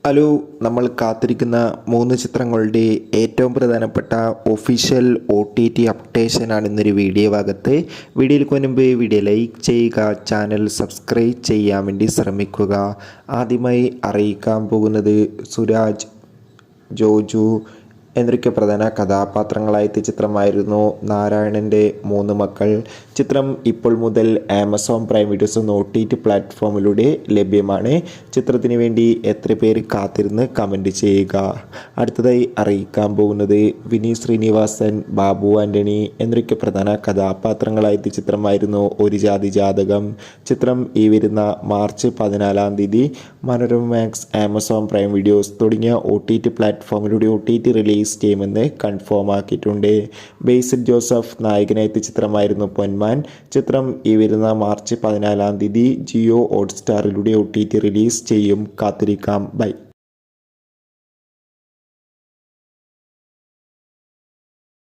Hello, നമ്മൾ കാത്തിരിക്കുന്ന 3 ചിത്രങ്ങളുടെ ഏറ്റവും പ്രധാനപ്പെട്ട ഒഫീഷ്യൽ OTT അപ്ഡേഷനാണ് ഇന്നൊരു വീഡിയോ ഭാഗത്ത്. വീഡിയോയിലേക്ക് മുൻപ് വീഡിയോ ലൈക്ക് ചെയ്യുക, ചാനൽ സബ്സ്ക്രൈബ് ചെയ്യാൻ വേണ്ടി ശ്രമിക്കുക. ആദ്യമായി അറിയിക്കാൻ പോകുന്നത് സുരാജ്, ജോജു എന്നൊക്കെ പ്രധാന കഥാപാത്രങ്ങളായെത്തിയ ചിത്രമായിരുന്നു നാരായണൻ്റെ 3 മക്കൾ. ചിത്രം ഇപ്പോൾ മുതൽ ആമസോൺ പ്രൈം വീഡിയോസ് എന്ന OTT പ്ലാറ്റ്ഫോമിലൂടെ ലഭ്യമാണ്. ചിത്രത്തിന് വേണ്ടി എത്ര പേര് കാത്തിരുന്ന് കമൻറ്റ് ചെയ്യുക. അടുത്തതായി അറിയിക്കാൻ പോകുന്നത് വിനീത് ശ്രീനിവാസൻ, ബാബു ആൻ്റണി എന്നൊക്കെ പ്രധാന കഥാപാത്രങ്ങളായെത്തിയ ചിത്രമായിരുന്നു ഒരു ജാതി ജാതകം. ചിത്രം ഈ വരുന്ന മാർച്ച് 14-ാം തീയതി Manorama max, Amazon prime videos തുടങ്ങിയ OTT പ്ലാറ്റ്ഫോമിലൂടെ OTT റിലീസ് ചെയ്യുമെന്ന് കൺഫേം ആക്കിയിട്ടുണ്ട്. ബേസിൽ ജോസഫ് നായകനായെത്തിയ ചിത്രമായിരുന്നു പൊന്മാൻ. ചിത്രം ഈ വരുന്ന മാർച്ച് 14-ാം തീയതി ജിയോ ഹോട്ട്സ്റ്റാറിലൂടെ OTT റിലീസ് ചെയ്യും. കാത്തിരിക്കാം. ബൈ.